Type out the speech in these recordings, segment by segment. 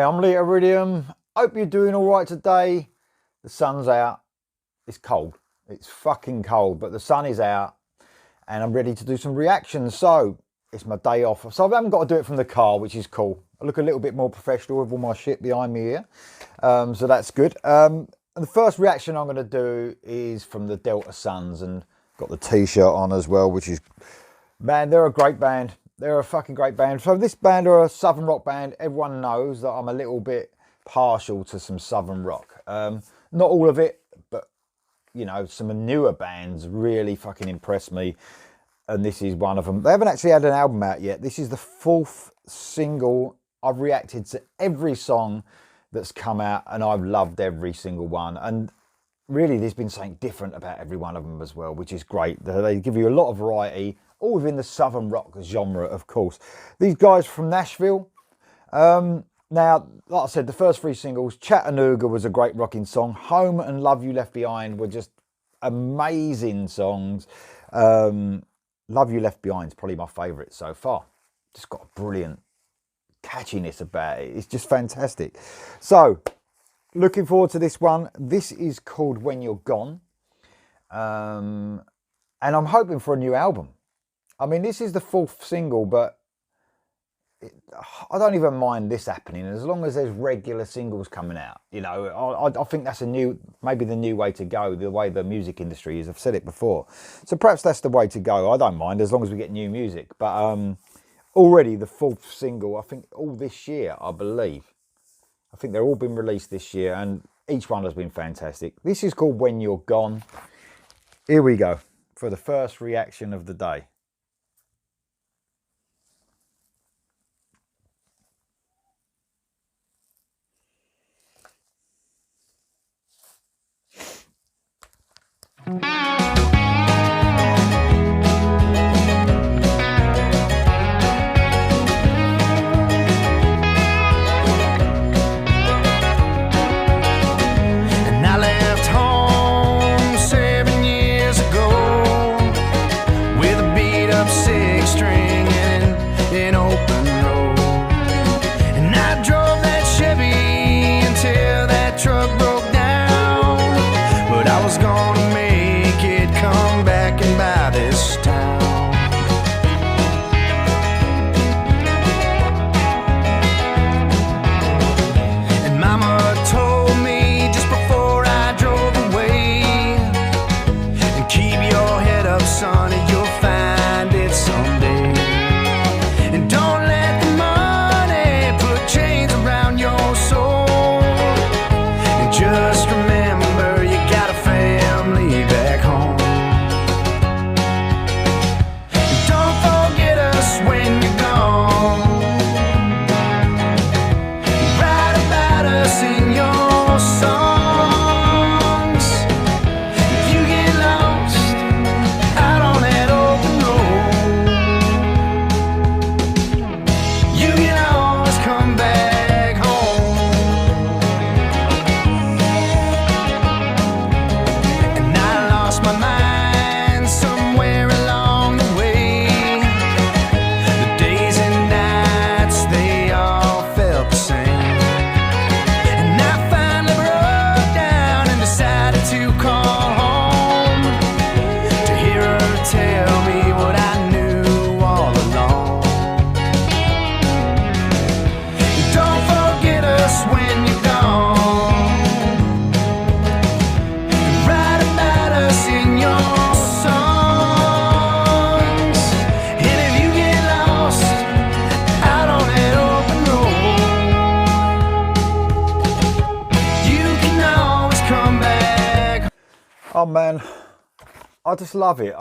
I'm Lee Iridium. Hope you're doing all right today. The sun's out. It's cold. It's fucking cold, but the sun is out and I'm ready to do some reactions. So it's my day off. So I haven't got to do it from the car, which is cool. I look a little bit more professional with all my shit behind me here. So that's good. And the first reaction I'm going to do is from the Delta Sons, and got the t-shirt on as well, which is, man, they're a great band. They're a fucking great band. So this band are a Southern rock band. Everyone knows that I'm a little bit partial to some Southern rock. Not all of it, but, you know, some newer bands really fucking impress me. And this is one of them. They haven't actually had an album out yet. This is the 4th single. I've reacted to every song that's come out and I've loved every single one. And really, there's been something different about every one of them as well, which is great. They give you a lot of variety, all within the Southern rock genre, of course. These guys from Nashville. Now, like I said, the first 3 singles, Chattanooga was a great rocking song. Home and Love You Left Behind were just amazing songs. Love You Left Behind is probably my favourite so far. Just got a brilliant catchiness about it. It's just fantastic. So, looking forward to this one. This is called When You're Gone. And I'm hoping for a new album. I mean, this is the 4th single, but I don't even mind this happening as long as there's regular singles coming out. You know, I think that's maybe the new way to go, the way the music industry is. I've said it before. So perhaps that's the way to go. I don't mind as long as we get new music. But already the 4th single, I think all this year, I believe. I think they're all been released this year and each one has been fantastic. This is called When You're Gone. Here we go for the first reaction of the day. Oh man, I just love it.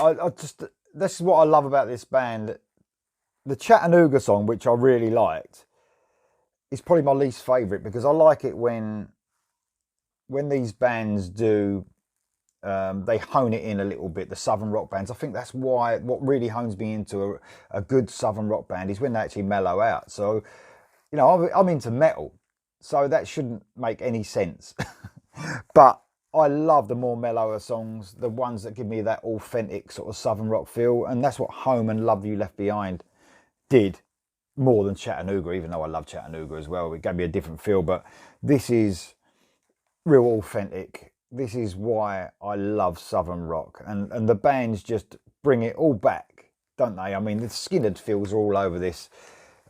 This is what I love about this band. The Chattanooga song, which I really liked, is probably my least favourite because I like it when these bands do, they hone it in a little bit, the Southern rock bands. I think that's why, what really hones me into a good Southern rock band is when they actually mellow out. So, you know, I'm into metal, so that shouldn't make any sense. But I love the more mellower songs, the ones that give me that authentic sort of Southern rock feel, and that's what Home and Love You Left Behind did. more than Chattanooga, even though I love Chattanooga as well. It gave me a different feel, but this is real authentic. This is why I love Southern rock, and the bands just bring it all back, don't they? I mean, the Skinner feels are all over this.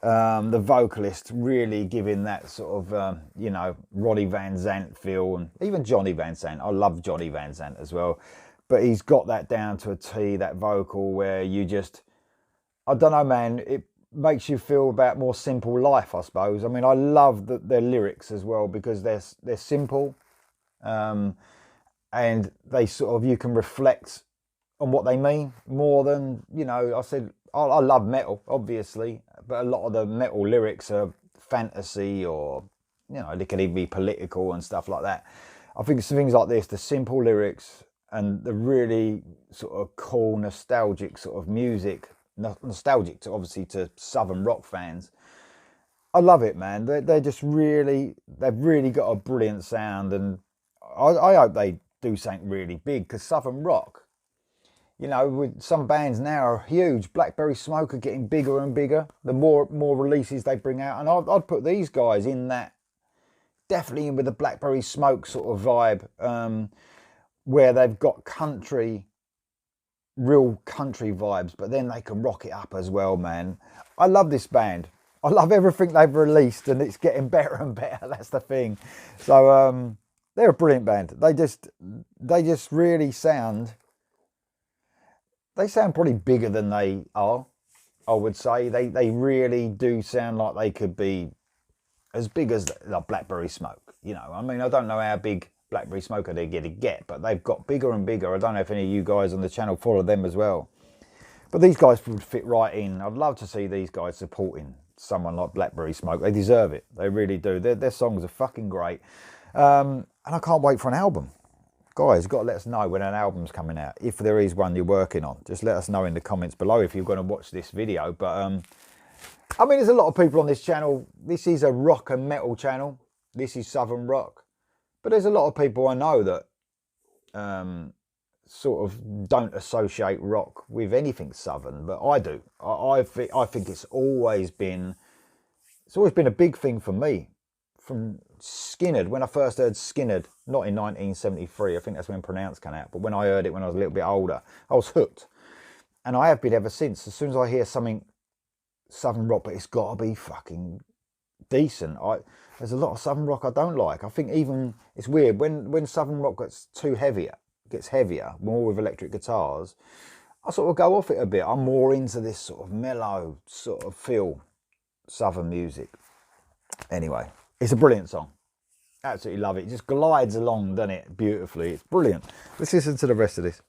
The vocalist really giving that sort of, you know, Ronnie Van Zant feel, and even Johnny Van Zant. I love Johnny Van Zant as well, but he's got that down to a T, that vocal where you just, I don't know, man, it makes you feel about more simple life, I suppose. I mean, I love their lyrics as well because they're simple, and they sort of, you can reflect on what they mean more than, you know, I said, I love metal, obviously, but a lot of the metal lyrics are fantasy, or, you know, they can even be political and stuff like that. I think it's things like this, the simple lyrics and the really sort of cool, nostalgic sort of music, nostalgic to, obviously, to Southern rock fans. I love it, man. They're just really, they've really got a brilliant sound, and I hope they do something really big, because Southern rock, you know, with some bands now are huge. Blackberry Smoke are getting bigger and bigger. The more releases they bring out, and I'd put these guys in that, definitely in with the Blackberry Smoke sort of vibe, where they've got country, real country vibes, but then they can rock it up as well, man. I love this band. I love everything they've released, and it's getting better and better. That's the thing. So they're a brilliant band. They just really sound. They sound probably bigger than they are, I would say. They really do sound like they could be as big as the Blackberry Smoke. You know, I mean, I don't know how big Blackberry Smoke are they going to get, but they've got bigger and bigger. I don't know if any of you guys on the channel follow them as well. But these guys would fit right in. I'd love to see these guys supporting someone like Blackberry Smoke. They deserve it. They really do. Their songs are fucking great. And I can't wait for an album. Guys, you've got to let us know when an album's coming out. If there is one you're working on, just let us know in the comments below if you're going to watch this video. But, I mean, there's a lot of people on this channel. This is a rock and metal channel. This is Southern rock. But there's a lot of people I know that sort of don't associate rock with anything Southern, but I do. I think it's always been a big thing for me. From Skynyrd, when I first heard Skynyrd, not in 1973, I think that's when Pronounce came out, but when I heard it when I was a little bit older, I was hooked. And I have been ever since. As soon as I hear something Southern rock, but it's got to be fucking decent. There's a lot of Southern rock I don't like. I think even, it's weird, when Southern rock gets heavier, more with electric guitars, I sort of go off it a bit. I'm more into this sort of mellow sort of feel Southern music. Anyway, it's a brilliant song. Absolutely love it. It just glides along, doesn't it? Beautifully. It's brilliant. Let's listen to the rest of this.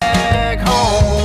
Back home.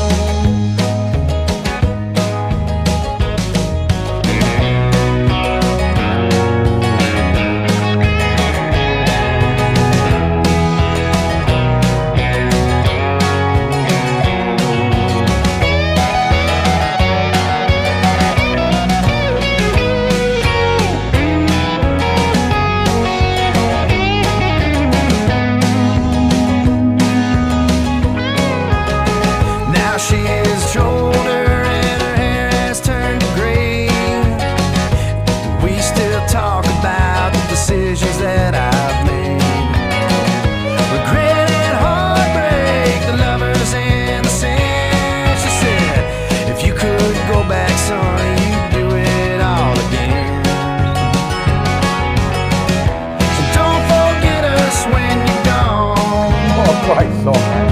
Great song, man.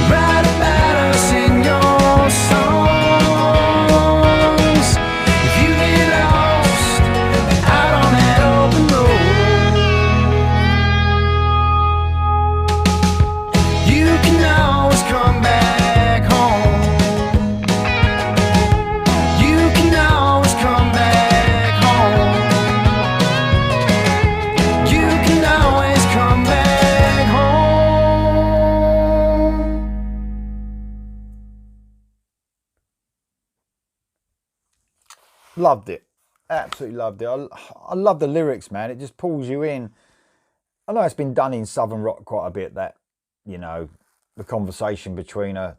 Write about us in your songs. If you get lost out on that open road, you can always come back home. You can always come back home. You can always come back. Loved it. Absolutely loved it. I love the lyrics, man. It just pulls you in. I know it's been done in Southern rock quite a bit, that, you know, the conversation between a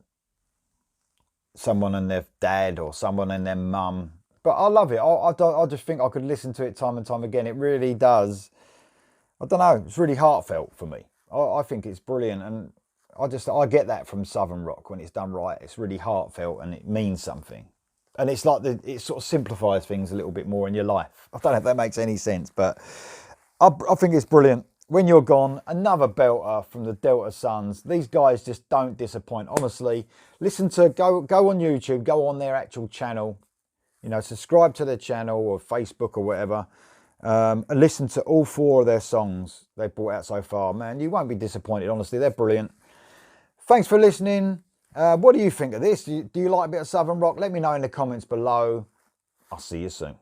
someone and their dad or someone and their mum. But I love it. I just think I could listen to it time and time again. It really does. I don't know. It's really heartfelt for me. I think it's brilliant, and I get that from Southern rock when it's done right. It's really heartfelt and it means something. And it's like it sort of simplifies things a little bit more in your life. I don't know if that makes any sense, but I think it's brilliant. When You're Gone, another belter from the Delta Sons. These guys just don't disappoint. Honestly, go on YouTube, go on their actual channel, subscribe to their channel or Facebook or whatever, and listen to all 4 of their songs they've brought out so far. Man, you won't be disappointed, honestly. They're brilliant. Thanks for listening. What do you think of this? Do you like a bit of Southern rock? Let me know in the comments below. I'll see you soon.